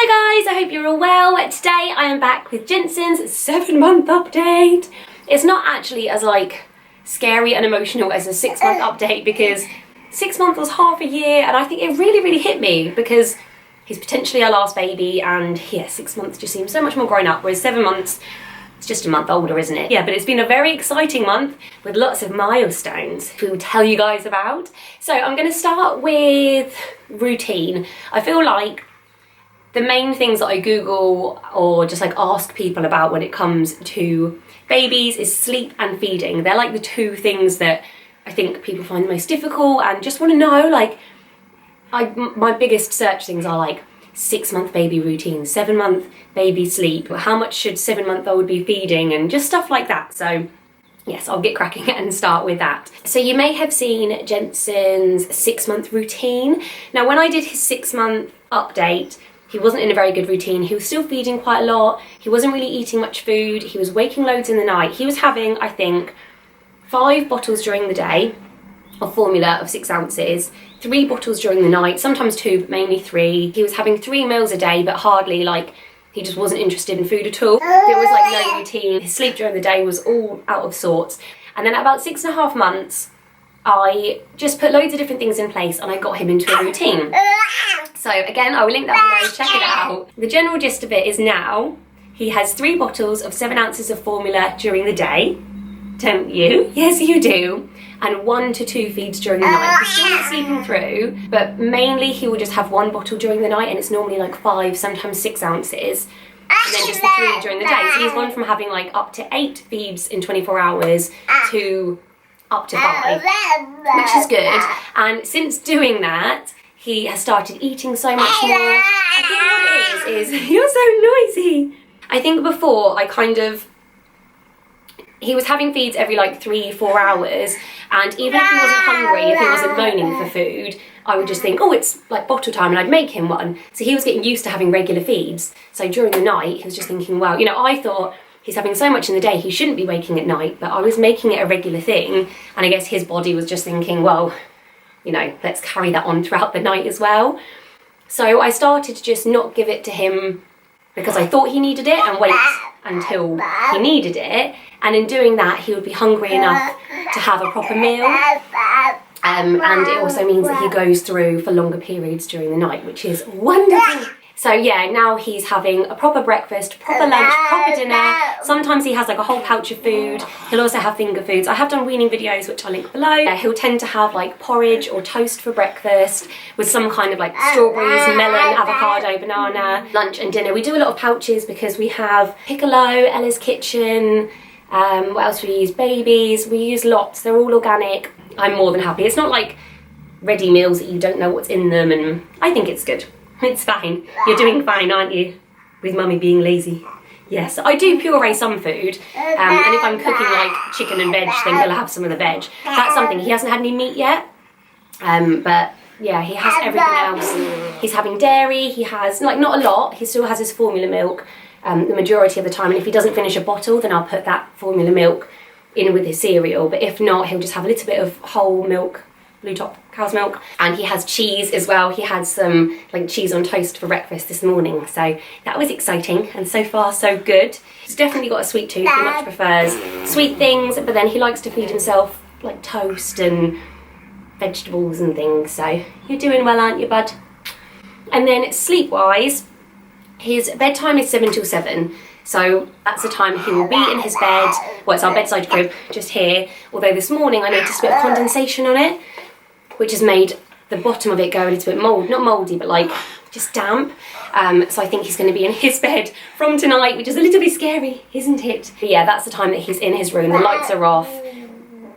Hello guys, I hope you're all well. Today I am back with Jensen's 7-month update. It's not actually as scary and emotional as a 6-month update because 6 months was half a year, and I think it really hit me because he's potentially our last baby, and yeah, 6 months just seems so much more grown up, whereas 7 months, it's just a month older, isn't it? Yeah, but it's been a very exciting month with lots of milestones we will tell you guys about. So I'm going to start with routine. I feel like the main things that I Google or just ask people about when it comes to babies is sleep and feeding. They're the two things that I think people find the most difficult and just want to know. My biggest search things are 6-month baby routine, 7-month baby sleep, how much should 7-month-old be feeding, and just stuff like that. So yes, I'll get cracking and start with that. So you may have seen Jensen's 6-month routine. Now when I did his 6-month update, he wasn't in a very good routine. He was still feeding quite a lot. He wasn't really eating much food. He was waking loads in the night. He was having, I think, 5 bottles during the day of formula of 6 ounces, 3 bottles during the night, sometimes 2, but mainly 3. He was having 3 meals a day, but hardly he just wasn't interested in food at all. There was no routine. His sleep during the day was all out of sorts. And then at about 6.5 months, I just put loads of different things in place and I got him into a routine. So again, I will link that below, check it out. The general gist of it is now he has 3 bottles of 7 ounces of formula during the day. Don't you? Yes, you do. And 1 to 2 feeds during the night. He's still not sleeping through, but mainly he will just have 1 bottle during the night, and it's normally 5, sometimes 6 ounces. And then just the 3 during the day. So he's gone from having up to 8 feeds in 24 hours to up to 5, which is good. And since doing that, he has started eating so much more. I think what it is you're so noisy. I think before he was having feeds every 3-4 hours, and even if he wasn't hungry, if he wasn't moaning for food, I would just think, oh, it's bottle time, and I'd make him one. So he was getting used to having regular feeds. So during the night, he was just thinking, well, I thought he's having so much in the day, he shouldn't be waking at night, but I was making it a regular thing, and I guess his body was just thinking, well, let's carry that on throughout the night as well. So I started to just not give it to him because I thought he needed it and wait until he needed it. And in doing that, he would be hungry enough to have a proper meal. And it also means that he goes through for longer periods during the night, which is wonderful. So yeah, now he's having a proper breakfast, proper lunch, proper dinner. Sometimes he has a whole pouch of food. He'll also have finger foods. I have done weaning videos, which I'll link below. He'll tend to have porridge or toast for breakfast with some kind of strawberries, melon, avocado, banana. Lunch and dinner. We do a lot of pouches because we have Piccolo, Ella's Kitchen. What else we use? Babies. We use lots. They're all organic. I'm more than happy. It's not ready meals that you don't know what's in them, and I think it's good. It's fine. You're doing fine, aren't you? With mummy being lazy. Yes, I do puree some food, and if I'm cooking chicken and veg, then he'll have some of the veg. That's something. He hasn't had any meat yet, but yeah, he has everything else. He's having dairy. He has not a lot. He still has his formula milk the majority of the time, and if he doesn't finish a bottle, then I'll put that formula milk in with his cereal. But if not, he'll just have a little bit of whole milk, blue top cow's milk. And he has cheese as well. He had some cheese on toast for breakfast this morning, so that was exciting, and so far so good. He's definitely got a sweet tooth. He much prefers sweet things, but then he likes to feed himself toast and vegetables and things. So you're doing well, aren't you, bud? And then sleep wise, his bedtime is 7 till 7. So that's the time he will be in his bed. Well, it's our bedside crib just here, although this morning I noticed a bit of condensation on it, which has made the bottom of it go a little bit not mouldy, but just damp. So I think he's going to be in his bed from tonight, which is a little bit scary, isn't it? But yeah, that's the time that he's in his room. The lights are off,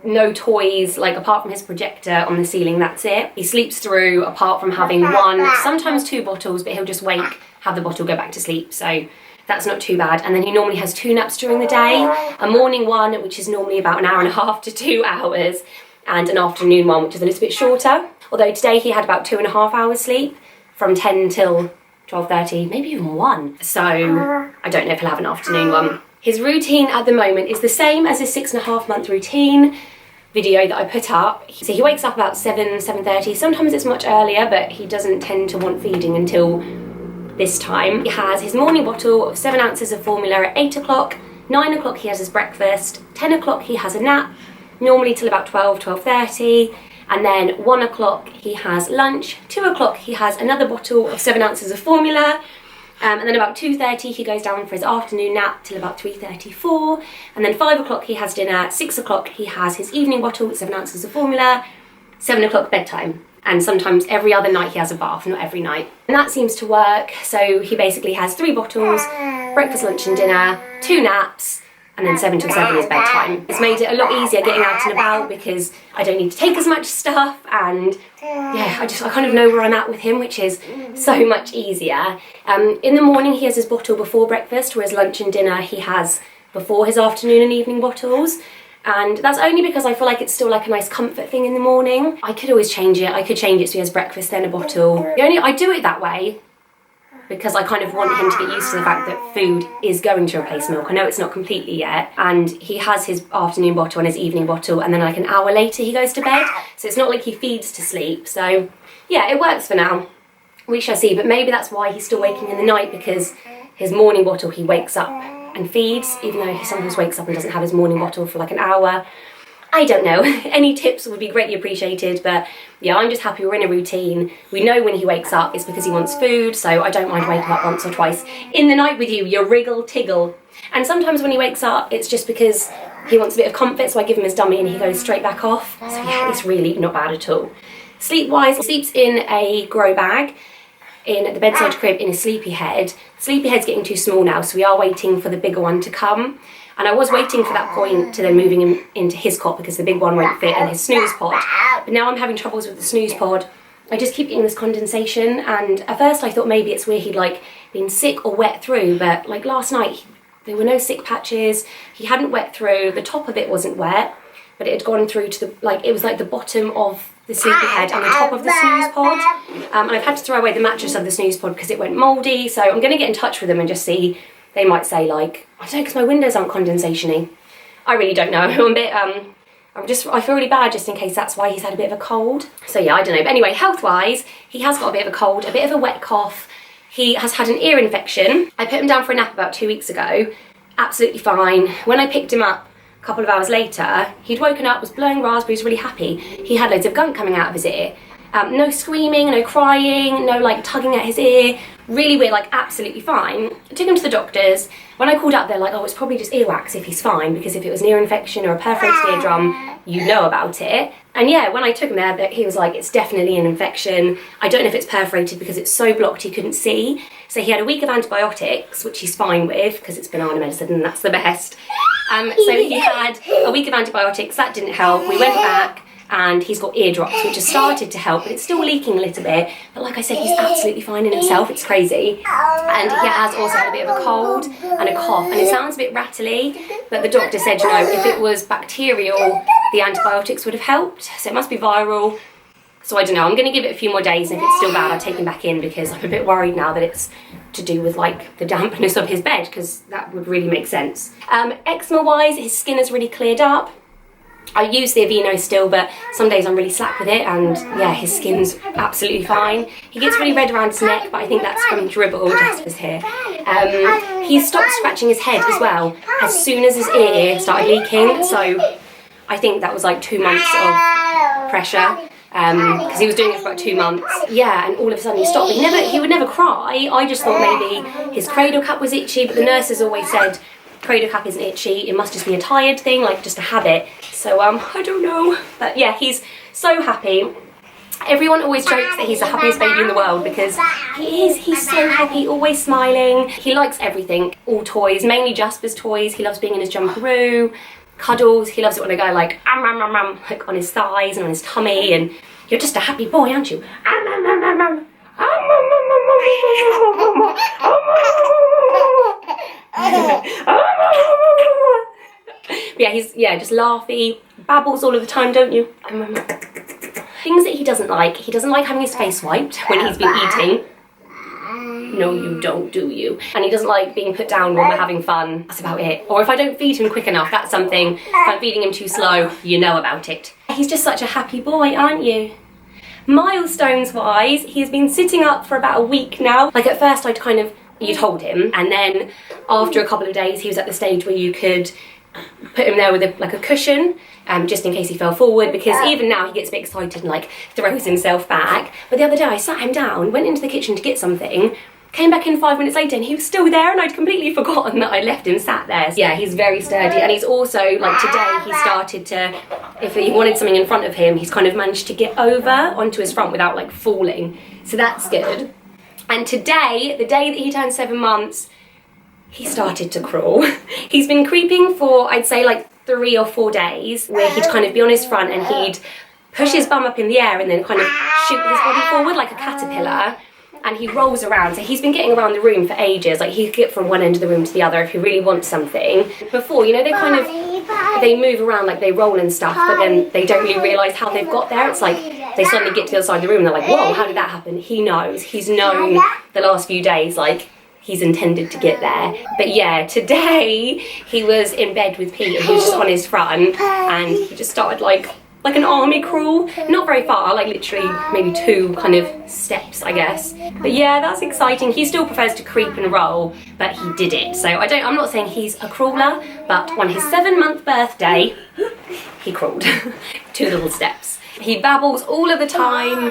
no toys, apart from his projector on the ceiling, that's it. He sleeps through, apart from having 1, sometimes 2 bottles, but he'll just wake, have the bottle, go back to sleep. So that's not too bad. And then he normally has 2 naps during the day, a morning one, which is normally about 1.5 hours to 2 hours, and an afternoon one, which is a little bit shorter. Although today he had about 2.5 hours sleep, from 10 till 12:30, maybe even 1. So I don't know if he'll have an afternoon one. His routine at the moment is the same as his 6.5-month routine video that I put up. So he wakes up about 7:30. Sometimes it's much earlier, but he doesn't tend to want feeding until this time. He has his morning bottle of 7 ounces of formula at 8 o'clock, 9 o'clock he has his breakfast, 10 o'clock he has a nap, normally till about 12:30, and then 1 o'clock he has lunch, 2 o'clock he has another bottle of 7 ounces of formula, and then about 2:30 he goes down for his afternoon nap till about 3:34, and then 5 o'clock he has dinner, 6 o'clock he has his evening bottle with 7 ounces of formula, 7 o'clock bedtime. And sometimes every other night he has a bath, not every night. And that seems to work, so he basically has 3 bottles, breakfast, lunch and dinner, 2 naps, and then 7 till 7 is bedtime. It's made it a lot easier getting out and about because I don't need to take as much stuff, and yeah, I kind of know where I'm at with him, which is so much easier. In the morning he has his bottle before breakfast, whereas lunch and dinner he has before his afternoon and evening bottles. And that's only because I feel like it's still like a nice comfort thing in the morning. I could always change it. I could change it so he has breakfast, then a bottle. I do it that way because I kind of want him to get used to the fact that food is going to replace milk. I know it's not completely yet. And he has his afternoon bottle and his evening bottle, and then like an hour later he goes to bed. So it's not like he feeds to sleep. So yeah, it works for now. We shall see, but maybe that's why he's still waking in the night, because his morning bottle he wakes up and feeds, even though he sometimes wakes up and doesn't have his morning bottle for like an hour. I don't know. Any tips would be greatly appreciated, but yeah, I'm just happy we're in a routine. We know when he wakes up it's because he wants food, so I don't mind waking up once or twice in the night with you wriggle tiggle. And sometimes when he wakes up it's just because he wants a bit of comfort, so I give him his dummy and he goes straight back off. So yeah, it's really not bad at all. Sleep-wise, he sleeps in a grow bag in the bedside crib in a sleepy head. Sleepy head's getting too small now, so we are waiting for the bigger one to come. And I was waiting for that point to then moving him into his cot because the big one won't fit in his snooze pod. But now I'm having troubles with the snooze pod. I just keep getting this condensation, and at first I thought maybe it's where he'd like been sick or wet through, but like last night there were no sick patches. He hadn't wet through. The top of it wasn't wet, but it had gone through to it was like the bottom of the sleepy head and the top of the snooze pod. And I've had to throw away the mattress of the snooze pod because it went mouldy, so I'm going to get in touch with them and just see. They might say like, I don't know, because my windows aren't condensation-y. I really don't know. I'm a bit, I feel really bad just in case that's why he's had a bit of a cold. So yeah, I don't know. But anyway, health-wise, he has got a bit of a cold, a bit of a wet cough. He has had an ear infection. I put him down for a nap about 2 weeks ago. Absolutely fine. When I picked him up a couple of hours later, he'd woken up, was blowing raspberries, really happy. He had loads of gunk coming out of his ear. No screaming, no crying, no like tugging at his ear. Really weird, like absolutely fine. I took him to the doctors. When I called up, they're like, oh, it's probably just earwax if he's fine, because if it was an ear infection or a perforated eardrum, you know about it. And yeah, when I took him there, he was like, it's definitely an infection. I don't know if it's perforated because it's so blocked he couldn't see. So he had a week of antibiotics, which he's fine with because it's banana medicine and that's the best. So he had a week of antibiotics, that didn't help. We went back. And he's got eardrops, which has started to help, but it's still leaking a little bit. But like I said, he's absolutely fine in himself. It's crazy. And he has also had a bit of a cold and a cough, and it sounds a bit rattly, but the doctor said, if it was bacterial, the antibiotics would have helped. So it must be viral. So I don't know, I'm going to give it a few more days, and if it's still bad, I'll take him back in, because I'm a bit worried now that it's to do with like the dampness of his bed, because that would really make sense. Eczema-wise, his skin has really cleared up. I use the Avey still, but some days I'm really slack with it, and yeah, his skin's absolutely fine. He gets really red around his neck, but I think that's from dribble. Jasper's here. He stopped scratching his head as well as soon as his ear started leaking, so I think that was like 2 months of pressure, because he was doing it for about 2 months. Yeah, and all of a sudden he stopped. He would never cry. I just thought maybe his cradle cap was itchy, but the nurses always said cradle cap isn't itchy, it must just be a tired thing, like just a habit. So I don't know, but yeah, he's so happy. Everyone always jokes that he's the happiest baby in the world, because he's so happy, always smiling. He likes everything, all toys, mainly Jasper's toys. He loves being in his jumperoo, cuddles. He loves it when I go like like on his thighs and on his tummy, and you're just a happy boy, aren't you? Yeah, he's just laughy, babbles all of the time, don't you? Things that he doesn't like having his face wiped when he's been eating. No, you don't, do you? And he doesn't like being put down when we're having fun. That's about it. Or if I don't feed him quick enough, that's something. If I'm feeding him too slow, you know about it. He's just such a happy boy, aren't you? Milestones wise, he's been sitting up for about a week now. Like at first you'd hold him, and then after a couple of days he was at the stage where you could put him there with a cushion, just in case he fell forward, because even now he gets a bit excited and like throws himself back. But the other day I sat him down, went into the kitchen to get something, came back in 5 minutes later and he was still there, and I'd completely forgotten that I left him sat there. So yeah, he's very sturdy, and he's also, like today, he started to, if he wanted something in front of him, he's kind of managed to get over onto his front without like falling. So that's good. And today, the day that he turned 7 months, he started to crawl. He's been creeping for, I'd say, like 3 or 4 days, where he'd kind of be on his front and he'd push his bum up in the air and then kind of shoot his body forward like a caterpillar, and he rolls around. So he's been getting around the room for ages. Like, he could get from one end of the room to the other if he really wants something. Before, you know, they move around, like they roll and stuff, but then they don't really realise how they've got there. It's like they suddenly get to the other side of the room and they're like, whoa, how did that happen? He knows. He's known the last few days, like, he's intended to get there. But yeah, today he was in bed with Pete and he was just on his front, and he just started like an army crawl. Not very far, like literally maybe 2 kind of steps, I guess. But yeah, that's exciting. He still prefers to creep and roll, but he did it. So I'm not saying he's a crawler, but on his 7-month birthday, he crawled 2 little steps. He babbles all of the time.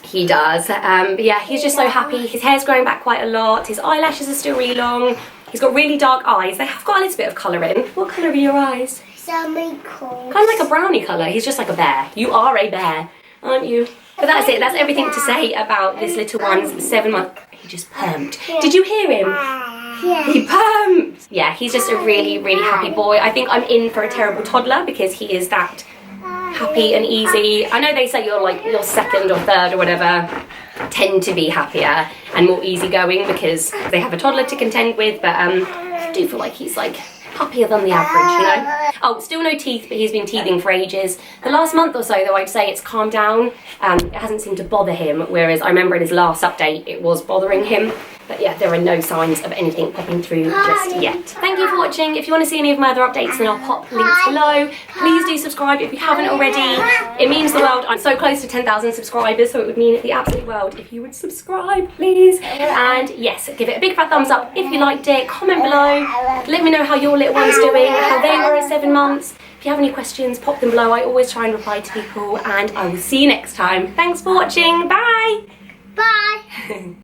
He does. But yeah, he's just so happy. His hair's growing back quite a lot. His eyelashes are still really long. He's got really dark eyes. They have got a little bit of colour in. What colour are your eyes? Something cool. Kind of like a brownie colour. He's just like a bear. You are a bear, aren't you? But that's it. That's everything to say about this little one's 7 month. He just permed. Did you hear him? Yeah. He permed. Yeah, he's just a really, really happy boy. I think I'm in for a terrible toddler because he is that happy and easy. I know they say your second or third or whatever tend to be happier and more easygoing because they have a toddler to contend with, but I do feel like he's like happier than the average, you know. Oh, still no teeth, but he's been teething for ages. The last month or so, though, I'd say it's calmed down. It hasn't seemed to bother him, whereas I remember in his last update it was bothering him. But yeah, there are no signs of anything popping through just yet. Thank you for watching. If you want to see any of my other updates, then I'll pop links below. Please do subscribe if you haven't already. It means the world. I'm so close to 10,000 subscribers, so it would mean the absolute world if you would subscribe, please. And yes, give it a big fat thumbs up if you liked it. Comment below. Let me know how your little one's doing, how they were at 7 months. If you have any questions, pop them below. I always try and reply to people, and I will see you next time. Thanks for watching. Bye. Bye.